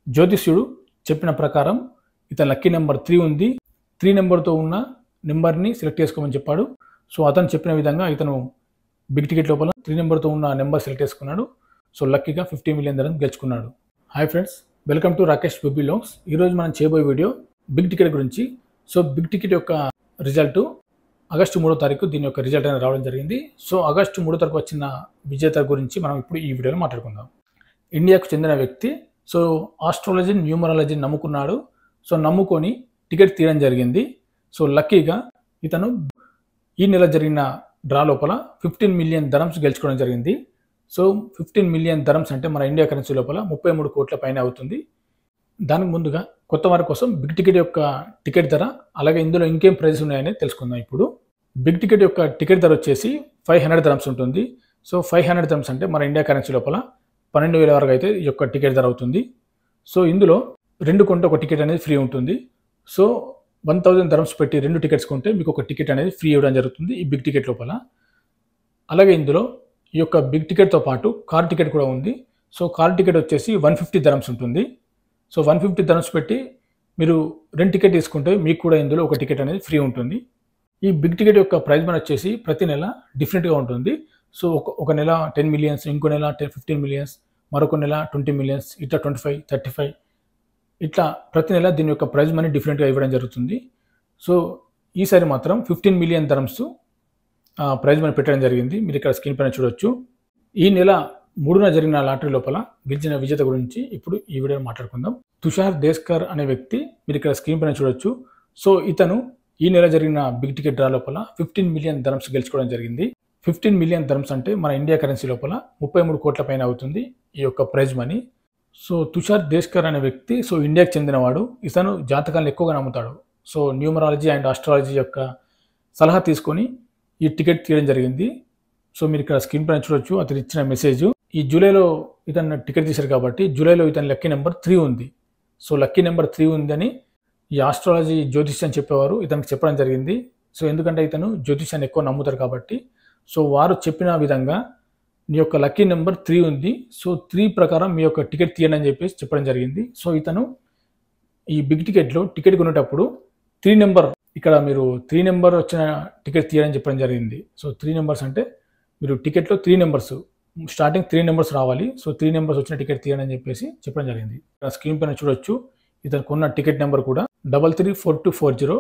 జ్యోతిష్యుడు చెప్పిన ప్రకారం ఇతని లక్కీ నెంబర్ 3 ఉంది. 3 నెంబర్తో ఉన్న నెంబర్ని సెలెక్ట్ చేసుకోమని చెప్పాడు. సో అతను చెప్పిన విధంగా ఇతను బిగ్ టికెట్ లోపల 3 నెంబర్తో ఉన్న నెంబర్ సెలెక్ట్ చేసుకున్నాడు. సో లక్కీగా 50 మిలియన్ ధరం గెలుచుకున్నాడు. Hi friends, welcome to Rakesh baby vlogs. ఈరోజు మనం చేయబోయే వీడియో బిగ్ టికెట్ గురించి. సో బిగ్ టికెట్ యొక్క రిజల్ట్ ఆగస్టు 3వ తారీఖు దీని యొక్క రిజల్ట్ అనేది రావడం జరిగింది. సో ఆగస్టు 3వ తారీఖు వచ్చిన విజేత గురించి మనం ఇప్పుడు ఈ వీడియోలో మాట్లాడుకుందాం. ఇండియాకు చెందిన వ్యక్తి. సో ఆస్ట్రాలజీ, న్యూమరాలజీ నమ్ముకున్నాడు. సో నమ్ముకొని టికెట్ తీయడం జరిగింది. సో లక్కీగా ఇతను ఈ నెల జరిగిన డ్రా లోపల 15 మిలియన్ ధరమ్స్ గెలుచుకోవడం జరిగింది. సో 15 మిలియన్ ధరమ్స్ అంటే మన ఇండియా కరెన్సీ లోపల 33 కోట్ల పైన అవుతుంది. దానికి ముందుగా కొత్త వారి కోసం బిగ్ టికెట్ యొక్క టికెట్ ధర, అలాగే ఇందులో ఇంకేం ప్రైజెస్ ఉన్నాయని తెలుసుకుందాం. ఇప్పుడు బిగ్ టికెట్ యొక్క టికెట్ ధర వచ్చేసి 500 ధరమ్స్ ఉంటుంది. సో 500 ధరమ్స్ అంటే మన ఇండియా కరెన్సీ లోపల 12,000 వరకు అయితే ఈ యొక్క టికెట్ ధర అవుతుంది. సో ఇందులో 2 కొంటే ఒక టికెట్ అనేది ఫ్రీ ఉంటుంది. సో 1000 ధరమ్స్ పెట్టి 2 టికెట్స్ కొంటే మీకు ఒక టికెట్ అనేది ఫ్రీ ఇవ్వడం జరుగుతుంది ఈ బిగ్ టికెట్ లోపల. అలాగే ఇందులో ఈ యొక్క బిగ్ టికెట్తో పాటు కార్ టికెట్ కూడా ఉంది. సో కార్ టికెట్ వచ్చేసి 150 ధరమ్స్ ఉంటుంది. సో 150 ధరమ్స్ పెట్టి మీరు 2 టికెట్ తీసుకుంటే మీకు కూడా ఇందులో ఒక టికెట్ అనేది ఫ్రీ ఉంటుంది. ఈ బిగ్ టికెట్ యొక్క ప్రైస్ మనీ వచ్చేసి ప్రతి నెల డిఫరెంట్గా ఉంటుంది. సో ఒక నెల 10 మిలియన్స్, ఇంకో నెల 15 మిలియన్స్, మరొక నెల 20 మిలియన్స్, ఇట్లా 25, 35 ఇట్లా ప్రతి నెల దీని యొక్క ప్రైజ్ మనీ డిఫరెంట్గా ఇవ్వడం జరుగుతుంది. సో ఈసారి మాత్రం 15 మిలియన్ ధరమ్స్ ప్రైజ్ మనీ పెట్టడం జరిగింది. మీరు ఇక్కడ స్క్రీన్ పైన చూడొచ్చు. ఈ నెల 3న జరిగిన లాటరీ లోపల గెలిచిన విజేత గురించి ఇప్పుడు ఈ వీడియోలో మాట్లాడుకుందాం. తుషార్ దేస్కర్ అనే వ్యక్తి, మీరు ఇక్కడ స్క్రీన్ పైన చూడొచ్చు. సో ఇతను ఈ నెల జరిగిన బిగ్ టికెట్ డ్రా లోపల 15 మిలియన్ ధరమ్స్ గెలుచుకోవడం జరిగింది. 15 మిలియన్ ధరమ్స్ అంటే మన ఇండియా కరెన్సీ లోపల 33 కోట్ల పైన అవుతుంది ఈ యొక్క ప్రైజ్ మనీ. సో తుషార్ దేస్కర్ అనే వ్యక్తి సో ఇండియాకి చెందినవాడు. ఇతను జాతకాలను ఎక్కువగా నమ్ముతాడు. సో న్యూమరాలజీ అండ్ ఆస్ట్రాలజీ యొక్క సలహా తీసుకొని ఈ టికెట్ తీయడం జరిగింది. సో మీరు ఇక్కడ స్క్రీన్ పైన చూడొచ్చు అతను ఇచ్చిన మెసేజ్. ఈ జూలైలో ఇతను టికెట్ తీశారు కాబట్టి జూలైలో ఇతని లక్కీ నెంబర్ 3 ఉంది. సో లక్కీ నెంబర్ 3 ఉందని ఈ ఆస్ట్రాలజీ జ్యోతిష్యం చెప్పేవారు ఇతనికి చెప్పడం జరిగింది. సో ఎందుకంటే ఇతను జ్యోతిష్యాన్ని ఎక్కువ నమ్ముతారు కాబట్టి సో వారు చెప్పిన విధంగా మీ యొక్క లక్కీ నెంబర్ 3 ఉంది. సో 3 ప్రకారం మీ యొక్క టికెట్ తీయండి అని చెప్పేసి చెప్పడం జరిగింది. సో ఇతను ఈ బిగ్ టికెట్లో టికెట్ కొనేటప్పుడు 3 నెంబర్, ఇక్కడ మీరు 3 నెంబర్ వచ్చిన టికెట్ తీయని చెప్పడం జరిగింది. సో 3 నెంబర్స్ అంటే మీరు టికెట్లో 3 నెంబర్స్ స్టార్టింగ్ 3 నెంబర్స్ రావాలి. సో 3 నెంబర్స్ వచ్చిన టికెట్ తీయని అని చెప్పేసి చెప్పడం జరిగింది. స్క్రీన్ పైన చూడొచ్చు ఇతను కొన్న టికెట్ నెంబర్ కూడా 334240.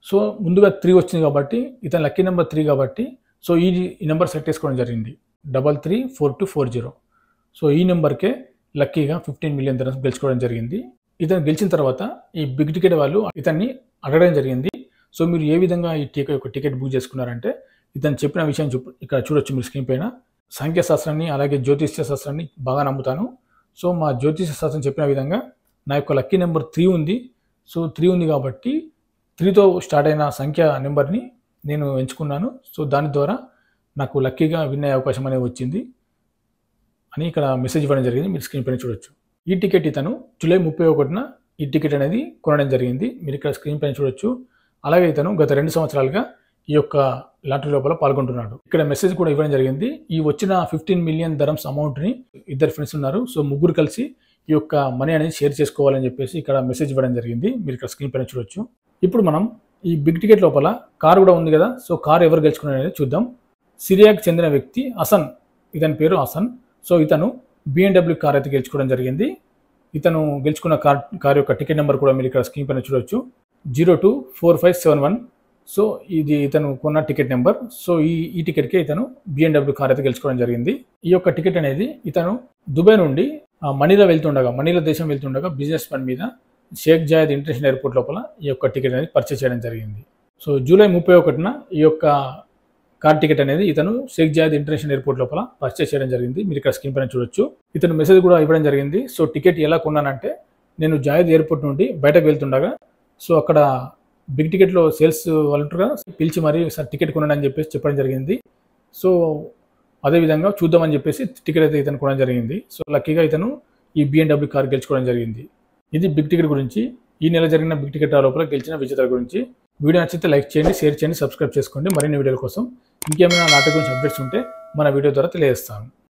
సో ముందుగా 3 వచ్చింది కాబట్టి ఇతను లక్కీ నెంబర్ 3 కాబట్టి సో ఈ నెంబర్ సెలెక్ట్ చేసుకోవడం జరిగింది 334240. సో ఈ నెంబర్కే లక్కీగా 15 మిలియన్ ధరమ్స్ గెలుచుకోవడం జరిగింది. ఇతను గెలిచిన తర్వాత ఈ బిగ్ టికెట్ వాళ్ళు ఇతన్ని అడగడం జరిగింది. సో మీరు ఏ విధంగా ఈ టికెట్ బుక్ చేసుకున్నారంటే ఇతను చెప్పిన విషయం ఇక్కడ చూడొచ్చు మీరు స్క్రీన్ పైన. సంఖ్యాశాస్త్రాన్ని అలాగే జ్యోతిష్య శాస్త్రాన్ని బాగా నమ్ముతాను. సో మా జ్యోతిష శాస్త్రం చెప్పిన విధంగా నా యొక్క లక్కీ నెంబర్ 3 ఉంది. సో 3 ఉంది కాబట్టి 3తో స్టార్ట్ అయిన సంఖ్య నెంబర్ని నేను ఎంచుకున్నాను. సో దాని ద్వారా నాకు లక్కీగా విన్ అయ్యే అవకాశం అనేది వచ్చింది అని ఇక్కడ మెసేజ్ ఇవ్వడం జరిగింది. మీరు స్క్రీన్ పైన చూడొచ్చు. ఈ టికెట్ ఇతను జూలై 31న ఈ టికెట్ అనేది కొనడం జరిగింది. మీరు ఇక్కడ స్క్రీన్ పైన చూడొచ్చు. అలాగే ఇతను గత 2 సంవత్సరాలుగా ఈ యొక్క లాటరీ లోపల పాల్గొంటున్నాడు. ఇక్కడ మెసేజ్ కూడా ఇవ్వడం జరిగింది. ఈ వచ్చిన 15 మిలియన్ ధరమ్స్ అమౌంట్ని ఇద్దరు ఫ్రెండ్స్ ఉన్నారు. సో ముగ్గురు కలిసి ఈ యొక్క మనీ అనేది షేర్ చేసుకోవాలని చెప్పేసి ఇక్కడ మెసేజ్ ఇవ్వడం జరిగింది. మీరు ఇక్కడ స్క్రీన్ పైన చూడొచ్చు. ఇప్పుడు మనం ఈ బిగ్ టికెట్ లోపల కార్ కూడా ఉంది కదా. సో కార్ ఎవరు గెలుచుకున్నారనేది చూద్దాం. సిరియాకి చెందిన వ్యక్తి హసన్, ఇతని పేరు హసన్. సో ఇతను BMW కార్ అయితే గెలుచుకోవడం జరిగింది. ఇతను గెలుచుకున్న కార్ యొక్క టికెట్ నెంబర్ కూడా మీరు ఇక్కడ స్క్రీన్ పైన చూడొచ్చు 024571. సో ఇది ఇతను కొన్న టికెట్ నెంబర్. సో ఈ టికెట్కే ఇతను BMW కార్ అయితే గెలుచుకోవడం జరిగింది. ఈ యొక్క టికెట్ అనేది ఇతను దుబాయ్ నుండి మనీలా దేశం వెళ్తుండగా బిజినెస్ పని మీద షేక్ జాయద్ ఇంటర్నేషనల్ ఎయిర్పోర్ట్ లోపల ఈ యొక్క టికెట్ అనేది పర్చేస్ చేయడం జరిగింది. సో జూలై 31న ఈ యొక్క కార్ టికెట్ అనేది ఇతను షేక్ జాయద్ ఇంటర్నేషనల్ ఎయిర్పోర్ట్ లోపల పర్చేస్ చేయడం జరిగింది. మీరు ఇక్కడ స్క్రీన్ పైన చూడొచ్చు. ఇతను మెసేజ్ కూడా ఇవ్వడం జరిగింది. సో టికెట్ ఎలా కొన్నానంటే నేను జాయద్ ఎయిర్పోర్ట్ నుండి బయటకు వెళ్తుండగా సో అక్కడ బిగ్ టికెట్లో సేల్స్ వాళ్ళుగా పిలిచి మరి సార్ టికెట్ కొనండి అని చెప్పేసి చెప్పడం జరిగింది. సో అదేవిధంగా చూద్దామని చెప్పేసి టికెట్ అయితే ఇతను కొనడం జరిగింది. సో లక్కీగా ఇతను ఈ BMW కార్ గెలుచుకోవడం జరిగింది. ఇది బిగ్ టికెట్ గురించి. ఈ నెల జరిగిన బిగ్ టికెట్ లోపల గెలిచిన విజేతల గురించి. వీడియో నచ్చితే లైక్ చేయండి, షేర్ చేయండి, సబ్స్క్రైబ్ చేసుకోండి. మరిన్ని వీడియోల కోసం ఇంకేమైనా లాటరీ గురించి అప్డేట్స్ ఉంటే మన వీడియో ద్వారా తెలియజేస్తాను.